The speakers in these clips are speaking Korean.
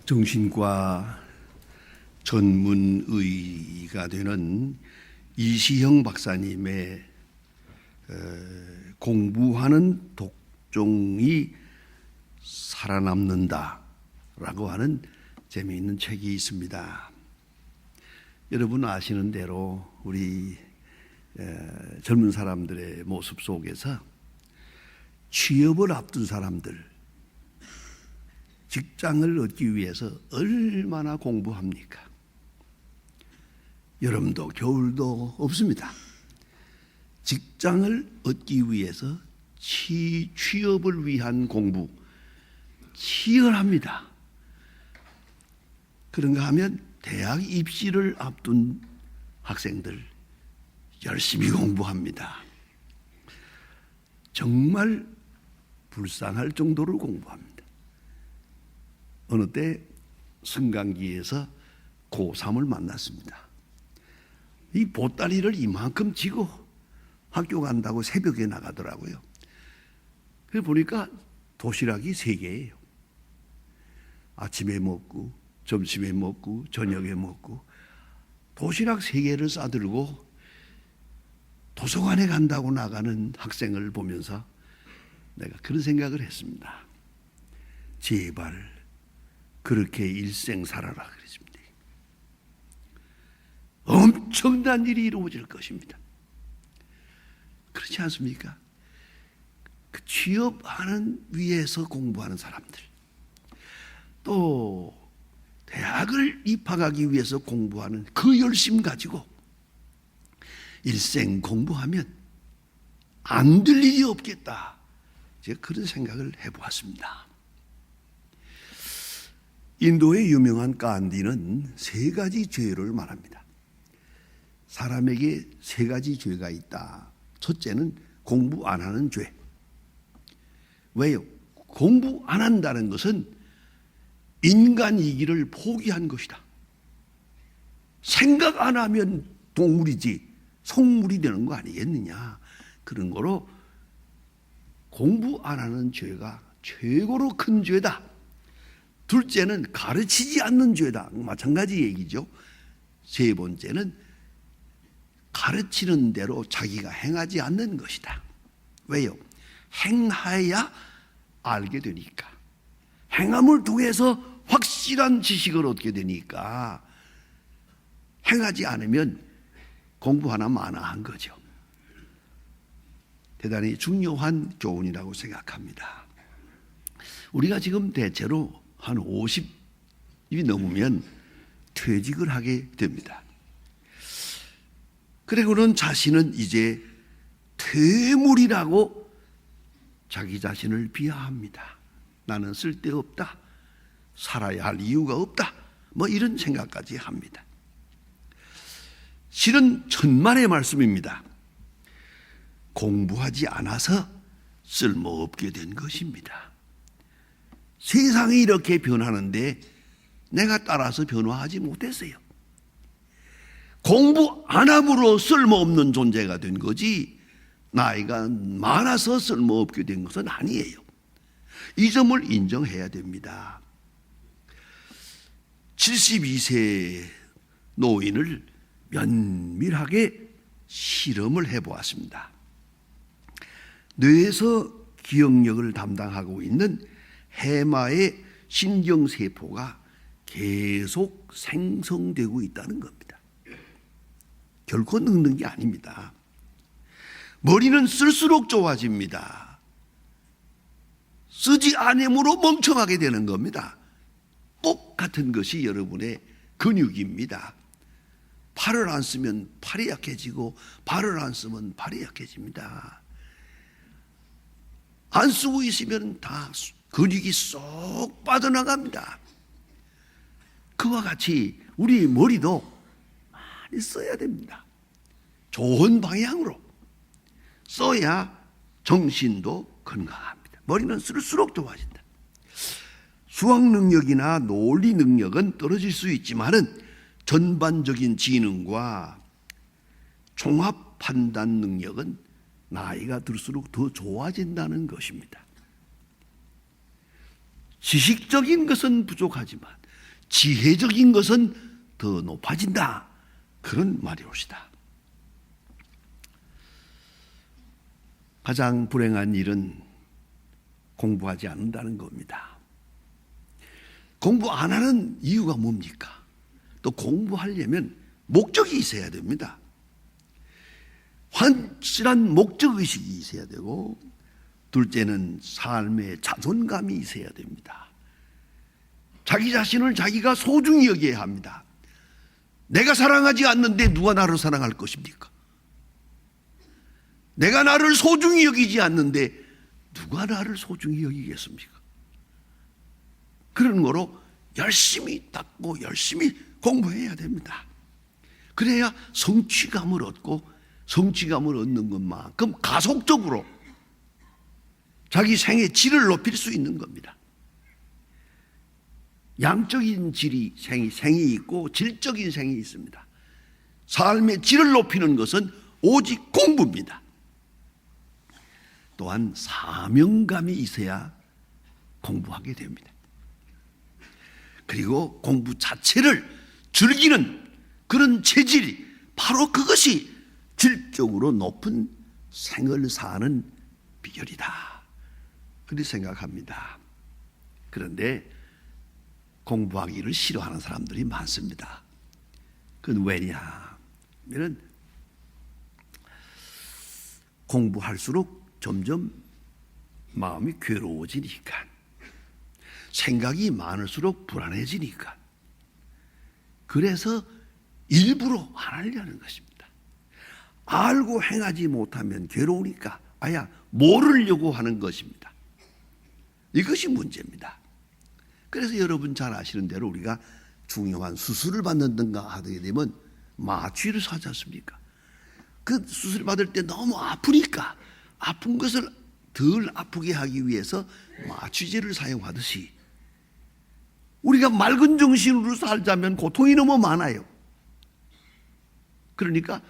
정신과 전문의가 되는 이시형 박사님의 공부하는 독종이 살아남는다라고 하는 재미있는 책이 있습니다. 여러분 아시는 대로 우리 젊은 사람들의 모습 속에서 취업을 앞둔 사람들, 직장을 얻기 위해서 얼마나 공부합니까? 여름도 겨울도 없습니다. 직장을 얻기 위해서 취업을 위한 공부 치열합니다. 그런가 하면 대학 입시를 앞둔 학생들 열심히 공부합니다. 정말 불쌍할 정도로 공부합니다. 어느 때 승강기에서 고3을 만났습니다. 이 보따리를 이만큼 지고 학교 간다고 새벽에 나가더라고요. 그래 보니까 도시락이 3개예요. 아침에 먹고 점심에 먹고 저녁에 먹고 도시락 3개를 싸들고 도서관에 간다고 나가는 학생을 보면서 내가 그런 생각을 했습니다. 제발 그렇게 일생 살아라 그랬습니다. 엄청난 일이 이루어질 것입니다. 그렇지 않습니까? 그 취업하는 위해서 공부하는 사람들, 또 대학을 입학하기 위해서 공부하는 그 열심 가지고 일생 공부하면 안 될 일이 없겠다. 제가 그런 생각을 해보았습니다. 인도의 유명한 간디는 3가지 죄를 말합니다. 사람에게 3가지 죄가 있다. 첫째는 공부 안 하는 죄. 왜요? 공부 안 한다는 것은 인간이기를 포기한 것이다. 생각 안 하면 동물이지 성물이 되는 거 아니겠느냐. 그런 거로 공부 안 하는 죄가 최고로 큰 죄다. 둘째는 가르치지 않는 죄다. 마찬가지 얘기죠. 3번째는 가르치는 대로 자기가 행하지 않는 것이다. 왜요? 행하여야 알게 되니까. 행함을 통해서 확실한 지식을 얻게 되니까 행하지 않으면 공부 하나 마나한 거죠. 대단히 중요한 교훈이라고 생각합니다. 우리가 지금 대체로 한 50이 넘으면 퇴직을 하게 됩니다. 그리고는 자신은 이제 퇴물이라고 자기 자신을 비하합니다. 나는 쓸데없다. 살아야 할 이유가 없다. 뭐 이런 생각까지 합니다. 실은 천만의 말씀입니다. 공부하지 않아서 쓸모없게 된 것입니다. 세상이 이렇게 변하는데 내가 따라서 변화하지 못했어요. 공부 안 함으로 쓸모없는 존재가 된 거지 나이가 많아서 쓸모없게 된 것은 아니에요. 이 점을 인정해야 됩니다. 72세 노인을 면밀하게 실험을 해보았습니다. 뇌에서 기억력을 담당하고 있는 해마의 신경세포가 계속 생성되고 있다는 겁니다. 결코 늙는 게 아닙니다. 머리는 쓸수록 좋아집니다. 쓰지 않으므로 멍청하게 되는 겁니다. 똑같은 것이 여러분의 근육입니다. 팔을 안 쓰면 팔이 약해지고 발을 안 쓰면 발이 약해집니다. 안 쓰고 있으면 다 근육이 쏙 빠져나갑니다. 그와 같이 우리 머리도 많이 써야 됩니다. 좋은 방향으로 써야 정신도 건강합니다. 머리는 쓸수록 좋아진다. 수학 능력이나 논리 능력은 떨어질 수 있지만은 전반적인 지능과 종합 판단 능력은 나이가 들수록 더 좋아진다는 것입니다. 지식적인 것은 부족하지만 지혜적인 것은 더 높아진다. 그런 말이옵시다. 가장 불행한 일은 공부하지 않는다는 겁니다. 공부 안 하는 이유가 뭡니까? 또 공부하려면 목적이 있어야 됩니다. 확실한 목적의식이 있어야 되고, 둘째는 삶의 자존감이 있어야 됩니다. 자기 자신을 자기가 소중히 여겨야 합니다. 내가 사랑하지 않는데 누가 나를 사랑할 것입니까? 내가 나를 소중히 여기지 않는데 누가 나를 소중히 여기겠습니까? 그런 거로 열심히 닦고 열심히 공부해야 됩니다. 그래야 성취감을 얻고, 성취감을 얻는 것만큼 가속적으로 자기 생의 질을 높일 수 있는 겁니다. 양적인 생이 있고 질적인 생이 있습니다. 삶의 질을 높이는 것은 오직 공부입니다. 또한 사명감이 있어야 공부하게 됩니다. 그리고 공부 자체를 즐기는 그런 체질이, 바로 그것이 질적으로 높은 생을 사는 비결이다, 그렇게 생각합니다. 그런데 공부하기를 싫어하는 사람들이 많습니다. 그건 왜냐하면 공부할수록 점점 마음이 괴로워지니까, 생각이 많을수록 불안해지니까, 그래서 일부러 안 하려는 것입니다. 알고 행하지 못하면 괴로우니까 아야 모르려고 하는 것입니다. 이것이 문제입니다. 그래서 여러분 잘 아시는 대로 우리가 중요한 수술을 받는가 하게 되면 마취를 하지 않습니까? 그 수술 받을 때 너무 아프니까 아픈 것을 덜 아프게 하기 위해서 마취제를 사용하듯이, 우리가 맑은 정신으로 살자면 고통이 너무 많아요. 그러니까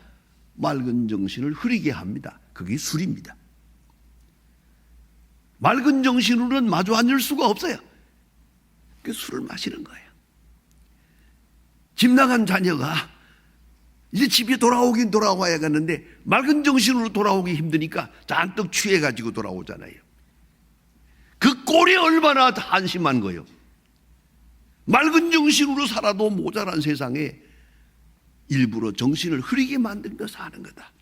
맑은 정신을 흐리게 합니다. 그게 술입니다. 맑은 정신으로는 마주 앉을 수가 없어요. 그 술을 마시는 거예요. 집 나간 자녀가 이제 집에 돌아오긴 돌아와야겠는데 맑은 정신으로 돌아오기 힘드니까 잔뜩 취해가지고 돌아오잖아요. 그 꼴이 얼마나 한심한 거예요. 맑은 정신으로 살아도 모자란 세상에 일부러 정신을 흐리게 만들면서 하는 거다.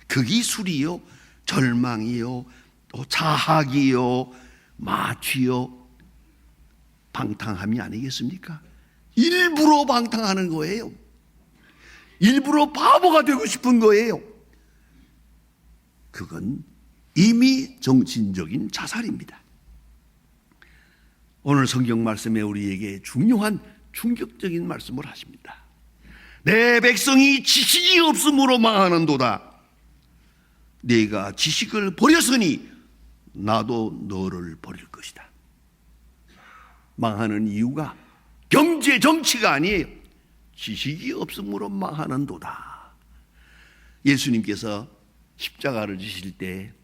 그게 술이요, 절망이요, 또 자학이요, 마취요, 방탕함이 아니겠습니까? 일부러 방탕하는 거예요. 일부러 바보가 되고 싶은 거예요. 그건 이미 정신적인 자살입니다. 오늘 성경 말씀에 우리에게 중요한 충격적인 말씀을 하십니다. 내 백성이 지식이 없음으로 망하는도다. 네가 지식을 버렸으니 나도 너를 버릴 것이다. 망하는 이유가 경제 정치가 아니에요. 지식이 없음으로 망하는도다. 예수님께서 십자가를 지실 때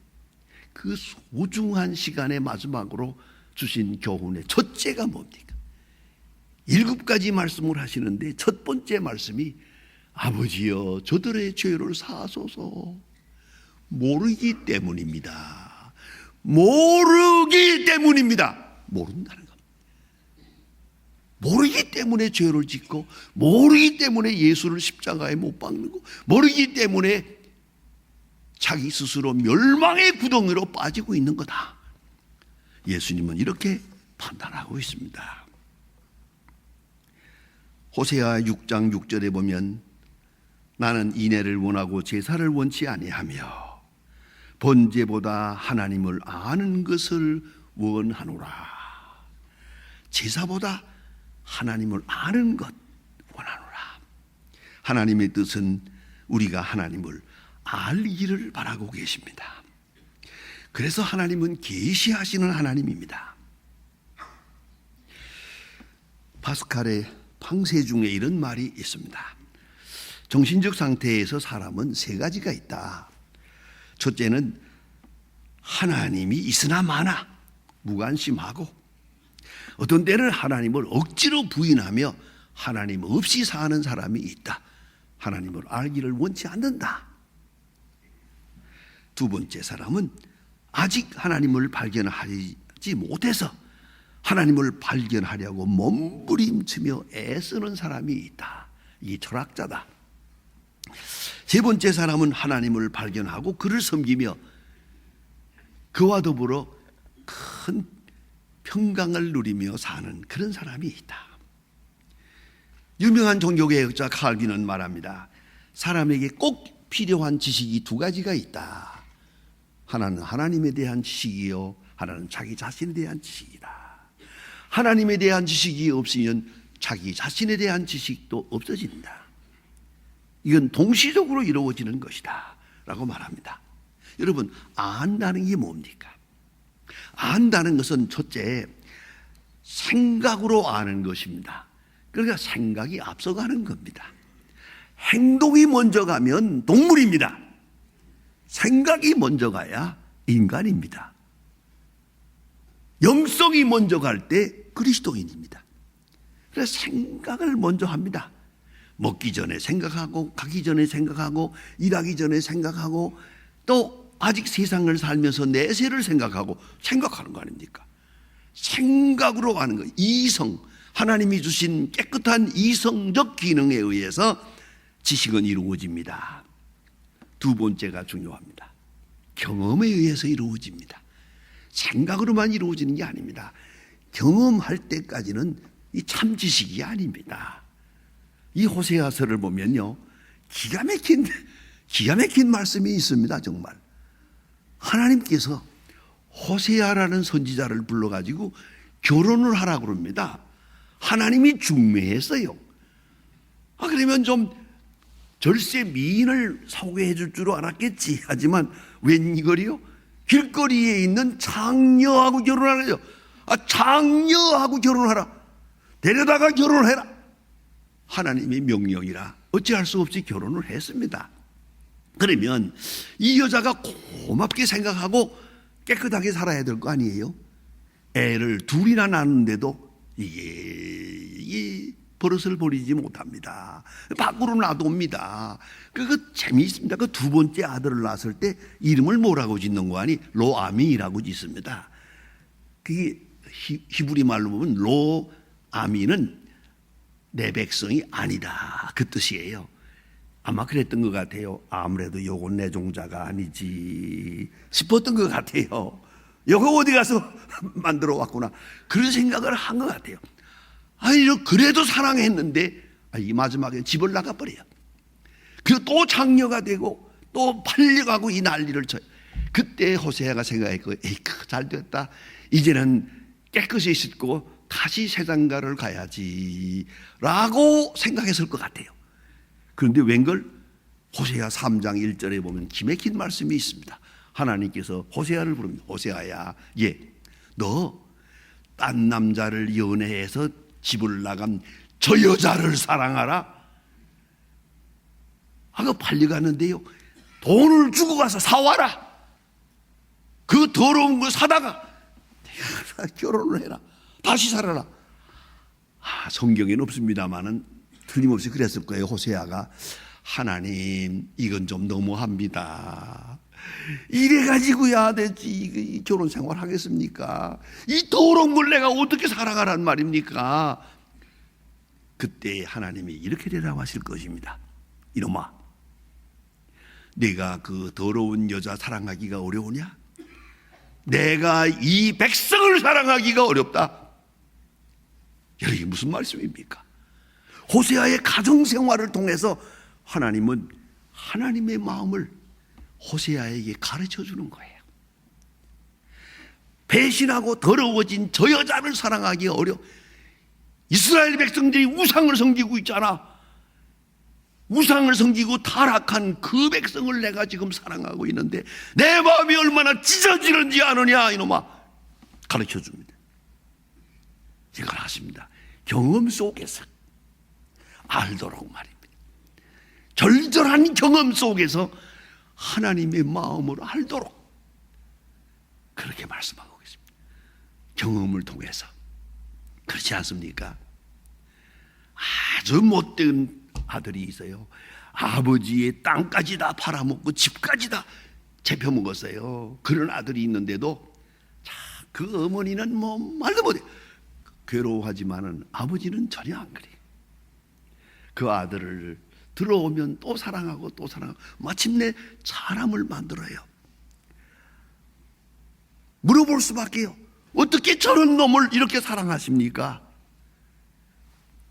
그 소중한 시간의 마지막으로 주신 교훈의 첫째가 뭡니까? 7가지 말씀을 하시는데 첫 번째 말씀이 아버지여 저들의 죄를 사하소서. 모르기 때문입니다. 모르기 때문입니다. 모른다는 겁니다. 모르기 때문에 죄를 짓고, 모르기 때문에 예수를 십자가에 못 박는 거, 모르기 때문에 자기 스스로 멸망의 구덩이로 빠지고 있는 거다. 예수님은 이렇게 판단하고 있습니다. 호세아 6장 6절에 보면 나는 인애를 원하고 제사를 원치 아니하며 번제보다 하나님을 아는 것을 원하노라. 제사보다 하나님을 아는 것 원하노라. 하나님의 뜻은 우리가 하나님을 알기를 바라고 계십니다. 그래서 하나님은 계시하시는 하나님입니다. 파스칼의 팡세 중에 이런 말이 있습니다. 정신적 상태에서 사람은 3가지가 있다. 첫째는 하나님이 있으나 마나 무관심하고, 어떤 때는 하나님을 억지로 부인하며 하나님 없이 사는 사람이 있다. 하나님을 알기를 원치 않는다. 두 번째 사람은 아직 하나님을 발견하지 못해서 하나님을 발견하려고 몸부림치며 애쓰는 사람이 있다. 이 철학자다. 세 번째 사람은 하나님을 발견하고 그를 섬기며 그와 더불어 큰 평강을 누리며 사는 그런 사람이 있다. 유명한 종교개혁자 칼빈은 말합니다. 사람에게 꼭 필요한 지식이 두 가지가 있다. 하나는 하나님에 대한 지식이요, 하나는 자기 자신에 대한 지식이다. 하나님에 대한 지식이 없으면 자기 자신에 대한 지식도 없어진다. 이건 동시적으로 이루어지는 것이다 라고 말합니다. 여러분, 안다는 게 뭡니까? 안다는 것은 첫째, 생각으로 아는 것입니다. 그러니까 생각이 앞서가는 겁니다. 행동이 먼저 가면 동물입니다. 생각이 먼저 가야 인간입니다. 영성이 먼저 갈 때 그리스도인입니다. 그래서 생각을 먼저 합니다. 먹기 전에 생각하고, 가기 전에 생각하고, 일하기 전에 생각하고, 또 아직 세상을 살면서 내세를 생각하고 생각하는 거 아닙니까? 생각으로 하는 거. 이성, 하나님이 주신 깨끗한 이성적 기능에 의해서 지식은 이루어집니다. 두 번째가 중요합니다. 경험에 의해서 이루어집니다. 생각으로만 이루어지는 게 아닙니다. 경험할 때까지는 이 참 지식이 아닙니다. 이 호세아서를 보면요, 기가 막힌 말씀이 있습니다. 정말 하나님께서 호세아라는 선지자를 불러가지고 결혼을 하라고 그럽니다. 하나님이 중매했어요. 그러면 좀 절세 미인을 소개해 줄 줄 알았겠지. 하지만 웬이거리요? 길거리에 있는 장녀하고 결혼하래요. 장녀하고 결혼하라. 데려다가 결혼해라. 하나님의 명령이라 어찌할 수 없이 결혼을 했습니다. 그러면 이 여자가 고맙게 생각하고 깨끗하게 살아야 될 거 아니에요? 애를 둘이나 낳는데도 이게 버릇을 버리지 못합니다. 밖으로 놔둡니다. 그거 재미있습니다. 그 두 번째 아들을 낳았을 때 이름을 뭐라고 짓는 거 아니? 로아미라고 짓습니다. 그게 히브리 말로 보면 로아미는 내 백성이 아니다, 그 뜻이에요. 아마 그랬던 것 같아요. 아무래도 요건 내 종자가 아니지 싶었던 것 같아요. 요거 어디 가서 만들어 왔구나, 그런 생각을 한 것 같아요. 그래도 사랑했는데 이 마지막에 집을 나가버려요. 그리고 또 장녀가 되고 또 팔려가고 이 난리를 쳐요. 그때 호세아가 생각했고, 잘 됐다, 이제는 깨끗이 씻고 다시 세상가를 가야지 라고 생각했을 것 같아요. 그런데 웬걸 호세아 3장 1절에 보면 기막힌 말씀이 있습니다. 하나님께서 호세아를 부릅니다. 호세아야, 너 딴 남자를 연애해서 집을 나간 저 여자를 사랑하라. 팔려갔는데요, 돈을 주고 가서 사와라. 그 더러운 걸 사다가 결혼을 해라. 다시 살아라. 성경에는 없습니다만은 틀림없이 그랬을 거예요. 호세아가, 하나님 이건 좀 너무합니다. 이래가지고야 되지 결혼 생활 하겠습니까? 이 더러운 걸 내가 어떻게 살아가란 말입니까? 그때 하나님이 이렇게 대답하실 하실 것입니다. 이놈아, 내가 그 더러운 여자 사랑하기가 어려우냐? 내가 이 백성을 사랑하기가 어렵다. 이게 무슨 말씀입니까? 호세아의 가정생활을 통해서 하나님은 하나님의 마음을 호세아에게 가르쳐 주는 거예요. 배신하고 더러워진 저 여자를 사랑하기 어려워. 이스라엘 백성들이 우상을 섬기고 있잖아. 우상을 섬기고 타락한 그 백성을 내가 지금 사랑하고 있는데 내 마음이 얼마나 찢어지는지 아느냐, 이놈아. 가르쳐 줍니다. 이걸 하십니다. 경험 속에서 알도록 말입니다. 절절한 경험 속에서 하나님의 마음을 알도록 그렇게 말씀하고 계십니다. 경험을 통해서. 그렇지 않습니까? 아주 못된 아들이 있어요. 아버지의 땅까지 다 팔아먹고 집까지 다 잡혀먹었어요. 그런 아들이 있는데도 그 어머니는 뭐 말도 못해. 괴로워하지만은 아버지는 전혀 안 그래요. 그 아들을 들어오면 또 사랑하고 또 사랑하고 마침내 사람을 만들어요. 물어볼 수밖에요. 어떻게 저런 놈을 이렇게 사랑하십니까?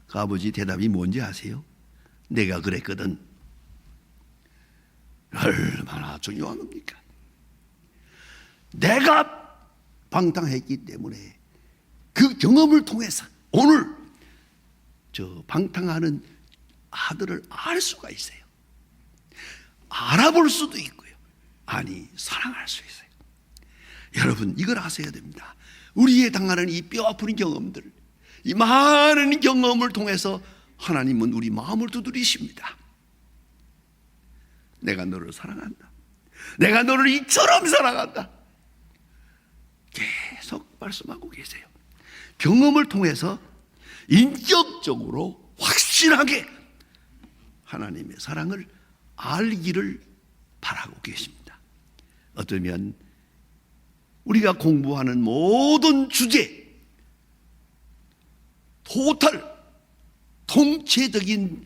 그 아버지 대답이 뭔지 아세요? 내가 그랬거든. 얼마나 중요한 겁니까? 내가 방탕했기 때문에 그 경험을 통해서 오늘 저 방탕하는 아들을 알 수가 있어요. 알아볼 수도 있고요. 아니, 사랑할 수 있어요. 여러분, 이걸 아셔야 됩니다. 우리의 당하는 이 뼈아픈 경험들, 이 많은 경험을 통해서 하나님은 우리 마음을 두드리십니다. 내가 너를 사랑한다. 내가 너를 이처럼 사랑한다. 계속 말씀하고 계세요. 경험을 통해서 인격적으로 확실하게 하나님의 사랑을 알기를 바라고 계십니다. 어쩌면 우리가 공부하는 모든 주제, 토탈 통체적인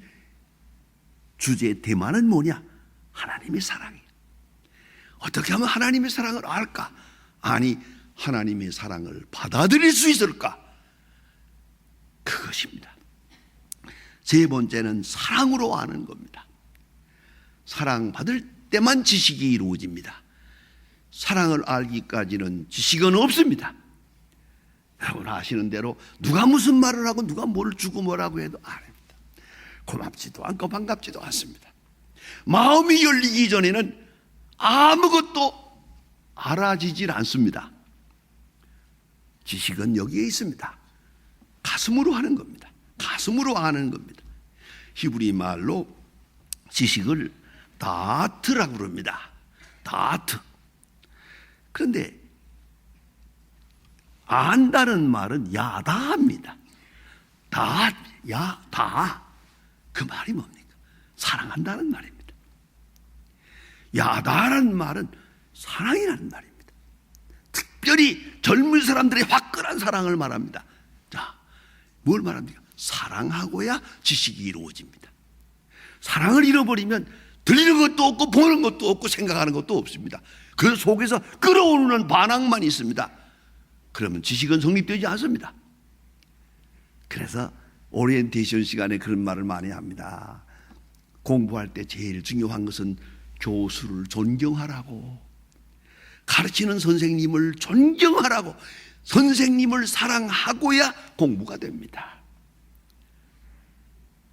주제의 테마는 뭐냐? 하나님의 사랑이에요. 어떻게 하면 하나님의 사랑을 알까? 아니, 하나님의 사랑을 받아들일 수 있을까? 그것입니다. 세 번째는 사랑으로 아는 겁니다. 사랑받을 때만 지식이 이루어집니다. 사랑을 알기까지는 지식은 없습니다. 여러분 아시는 대로 누가 무슨 말을 하고 누가 뭘 주고 뭐라고 해도 안 합니다. 고맙지도 않고 반갑지도 않습니다. 마음이 열리기 전에는 아무것도 알아지질 않습니다. 지식은 여기에 있습니다. 가슴으로 하는 겁니다. 가슴으로 아는 겁니다. 히브리 말로 지식을 다트라고 그럽니다. 다트. 그런데 안다는 말은 야다입니다. 다, 야, 다. 그 말이 뭡니까? 사랑한다는 말입니다. 야다라는 말은 사랑이라는 말입니다. 특별히 젊은 사람들의 화끈한 사랑을 말합니다. 자, 뭘 말합니까? 사랑하고야 지식이 이루어집니다. 사랑을 잃어버리면 들리는 것도 없고 보는 것도 없고 생각하는 것도 없습니다. 그 속에서 끌어오르는 반항만 있습니다. 그러면 지식은 성립되지 않습니다. 그래서 오리엔테이션 시간에 그런 말을 많이 합니다. 공부할 때 제일 중요한 것은 교수를 존경하라고, 가르치는 선생님을 존경하라고, 선생님을 사랑하고야 공부가 됩니다.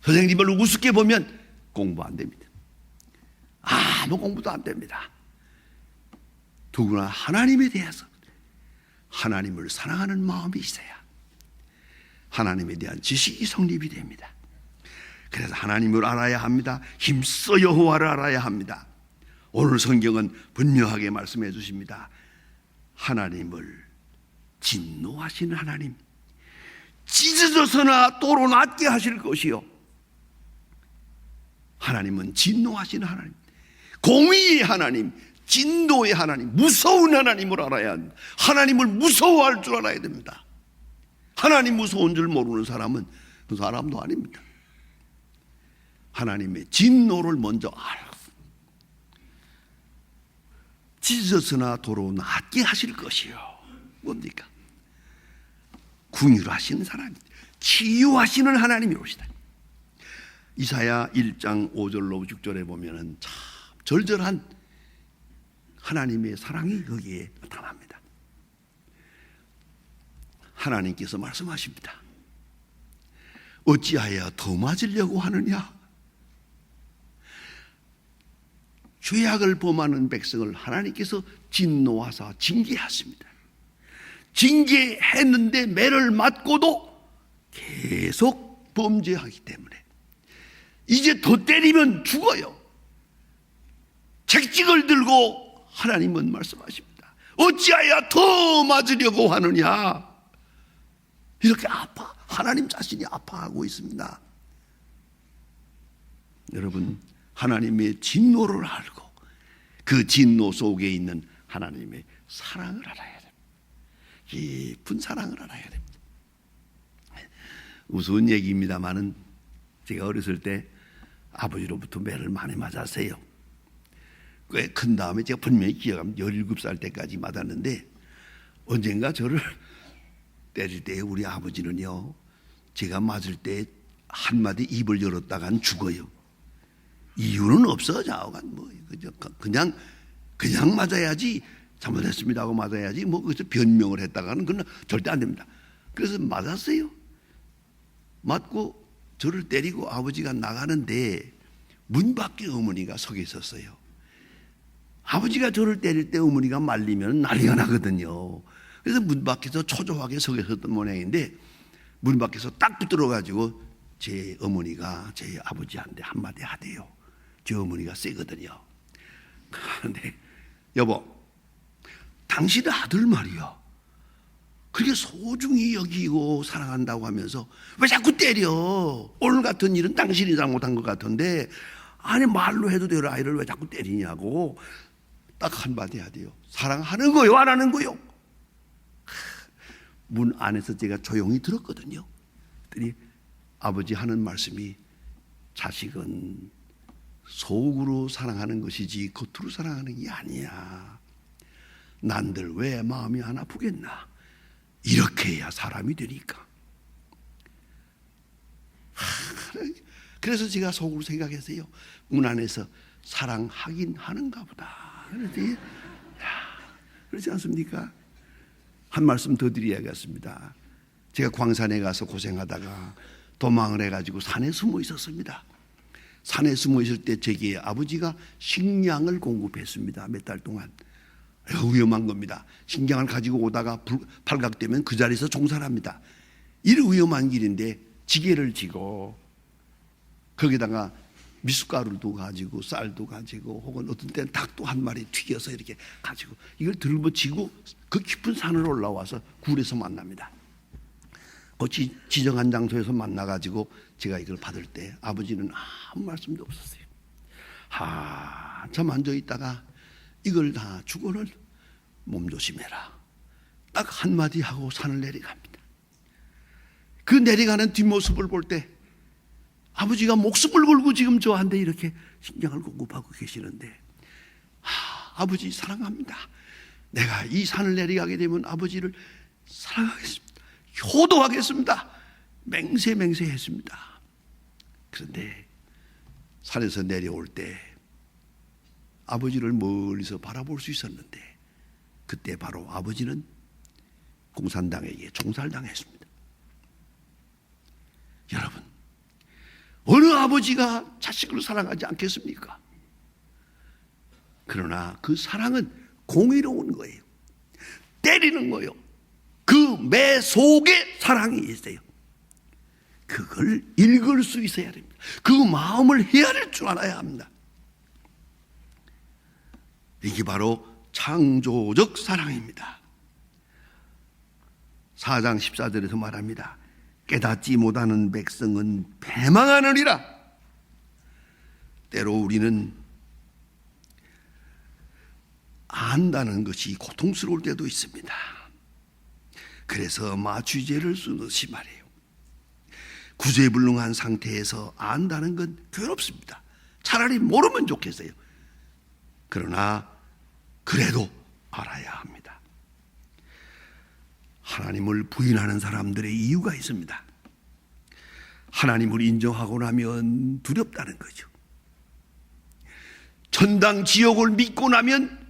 선생님을 우습게 보면 공부 안 됩니다. 아무 공부도 안 됩니다. 누구나 하나님에 대해서 하나님을 사랑하는 마음이 있어야 하나님에 대한 지식이 성립이 됩니다. 그래서 하나님을 알아야 합니다. 힘써 여호와를 알아야 합니다. 오늘 성경은 분명하게 말씀해 주십니다. 하나님을 진노하시는 하나님, 찢어져서나 도로 낫게 하실 것이요. 하나님은 진노하시는 하나님, 공의의 하나님, 진노의 하나님, 무서운 하나님을 알아야 합니다. 하나님을 무서워할 줄 알아야 됩니다. 하나님 무서운 줄 모르는 사람은 그 사람도 아닙니다. 하나님의 진노를 먼저 알아. 찢어서나 도로 낫게 하실 것이요. 뭡니까? 긍휼하시는 하나님, 치유하시는 하나님이 오시다. 이사야 1장 5절로 6절에 보면은 참 절절한 하나님의 사랑이 거기에 나타납니다. 하나님께서 말씀하십니다. 어찌하여 더 맞으려고 하느냐? 죄악을 범하는 백성을 하나님께서 진노하사 징계하십니다. 징계했는데 매를 맞고도 계속 범죄하기 때문에 이제 더 때리면 죽어요. 채찍을 들고 하나님은 말씀하십니다. 어찌하여 더 맞으려고 하느냐? 이렇게 아파. 하나님 자신이 아파하고 있습니다. 여러분, 하나님의 진노를 알고 그 진노 속에 있는 하나님의 사랑을 알아야 됩니다. 깊은 사랑을 알아야 됩니다. 우스운 얘기입니다만은 제가 어렸을 때 아버지로부터 매를 많이 맞았어요. 꽤 큰 다음에 제가 분명히 기억합니다. 17살 때까지 맞았는데 언젠가 저를 때릴 때 우리 아버지는요, 제가 맞을 때 한마디 입을 열었다간 죽어요. 이유는 없어. 뭐 그냥 맞아야지, 잘못했습니다 하고 맞아야지, 뭐 그래서 변명을 했다가는 그건 절대 안 됩니다. 그래서 맞았어요. 맞고 저를 때리고 아버지가 나가는데 문 밖에 어머니가 서 있었어요. 아버지가 저를 때릴 때 어머니가 말리면 난리가 나거든요. 그래서 문 밖에서 초조하게 서 있었던 모양인데 문 밖에서 딱 붙들어가지고 제 어머니가 제 아버지한테 한마디 하대요. 제 어머니가 세거든요. 그런데 여보, 당신 아들 말이야, 그렇게 소중히 여기고 사랑한다고 하면서 왜 자꾸 때려? 오늘 같은 일은 당신이 잘못한 것 같은데 아니 말로 해도 될 아이를 왜 자꾸 때리냐고 딱 한마디 하대요. 사랑하는 거요, 안 하는 거요? 문 안에서 제가 조용히 들었거든요. 그랬더니 아버지 하는 말씀이, 자식은 속으로 사랑하는 것이지 겉으로 사랑하는 게 아니야. 난들 왜 마음이 안 아프겠나? 이렇게 해야 사람이 되니까. 그래서 제가 속으로 생각했어요. 문 안에서 사랑하긴 하는가 보다. 그렇지 않습니까? 한 말씀 더 드려야겠습니다. 제가 광산에 가서 고생하다가 도망을 해가지고 산에 숨어 있었습니다. 산에 숨어 있을 때 제게 아버지가 식량을 공급했습니다. 몇 달 동안. 위험한 겁니다. 식량을 가지고 오다가 발각되면 그 자리에서 종살합니다. 이런 위험한 길인데 지게를 지고 거기다가 미숫가루도 가지고 쌀도 가지고 혹은 어떤 때는 닭도 한 마리 튀겨서 이렇게 가지고 이걸 들고지고 그 깊은 산을 올라와서 굴에서 만납니다. 그 지정한 장소에서 만나가지고 제가 이걸 받을 때 아버지는 아무 말씀도 없었어요. 한참 앉아있다가 이걸 다 주고는 몸조심해라, 딱 한마디 하고 산을 내려갑니다. 그 내려가는 뒷모습을 볼 때 아버지가 목숨을 걸고 지금 저한테 이렇게 식량을 공급하고 계시는데, 아버지 사랑합니다. 내가 이 산을 내려가게 되면 아버지를 사랑하겠습니다. 효도하겠습니다. 맹세했습니다. 그런데 산에서 내려올 때 아버지를 멀리서 바라볼 수 있었는데 그때 바로 아버지는 공산당에게 총살당했습니다. 여러분, 어느 아버지가 자식을 사랑하지 않겠습니까? 그러나 그 사랑은 공의로운 거예요. 때리는 거예요. 그 매 속에 사랑이 있어요. 그걸 읽을 수 있어야 됩니다. 그 마음을 헤아릴 줄 알아야 합니다. 이게 바로 창조적 사랑입니다. 4장 14절에서 말합니다. 깨닫지 못하는 백성은 패망하느니라. 때로 우리는 안다는 것이 고통스러울 때도 있습니다. 그래서 마취제를 쓰듯이 말해요. 구제불능한 상태에서 안다는 건 괴롭습니다. 차라리 모르면 좋겠어요. 그러나 그래도 알아야 합니다. 하나님을 부인하는 사람들의 이유가 있습니다. 하나님을 인정하고 나면 두렵다는 거죠. 천당 지옥을 믿고 나면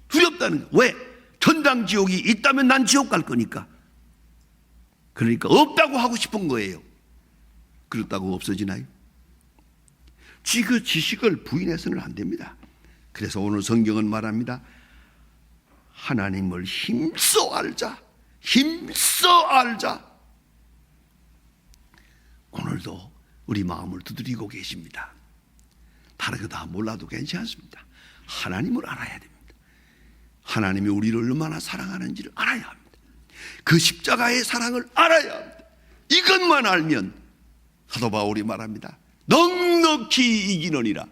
두렵다는 거예요. 왜? 천당 지옥이 있다면 난 지옥 갈 거니까. 그러니까 없다고 하고 싶은 거예요. 그렇다고 없어지나요? 그 지식을 부인해서는 안 됩니다. 그래서 오늘 성경은 말합니다. 하나님을 힘써 알자. 힘써 알자. 오늘도 우리 마음을 두드리고 계십니다. 다른 거 다 몰라도 괜찮습니다. 하나님을 알아야 됩니다. 하나님이 우리를 얼마나 사랑하는지를 알아야 합니다. 그 십자가의 사랑을 알아야 합니다. 이것만 알면 사도 바울이 말합니다. 넉넉히 이기느니라.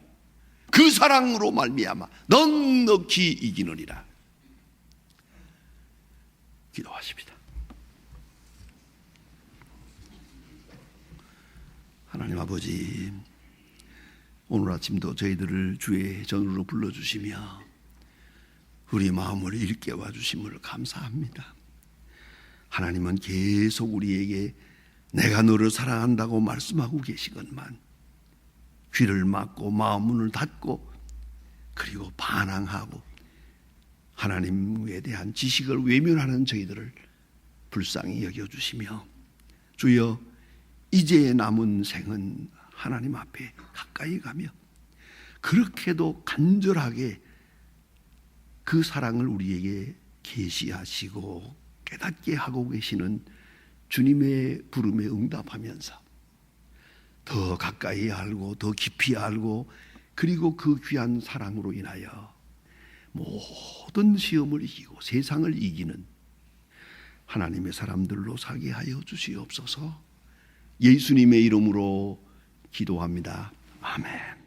그 사랑으로 말미암아 넉넉히 이기느니라. 기도하십니다. 하나님 아버지, 오늘 아침도 저희들을 주의 전으로 불러주시며 우리 마음을 일깨워 주심을 감사합니다. 하나님은 계속 우리에게 내가 너를 사랑한다고 말씀하고 계시건만 귀를 막고 마음 문을 닫고 그리고 반항하고 하나님에 대한 지식을 외면하는 저희들을 불쌍히 여겨주시며 주여 이제 남은 생은 하나님 앞에 가까이 가며 그렇게도 간절하게 그 사랑을 우리에게 계시하시고 깨닫게 하고 계시는 주님의 부름에 응답하면서 더 가까이 알고 더 깊이 알고 그리고 그 귀한 사랑으로 인하여 모든 시험을 이기고 세상을 이기는 하나님의 사람들로 살게 하여 주시옵소서. 예수님의 이름으로 기도합니다. 아멘.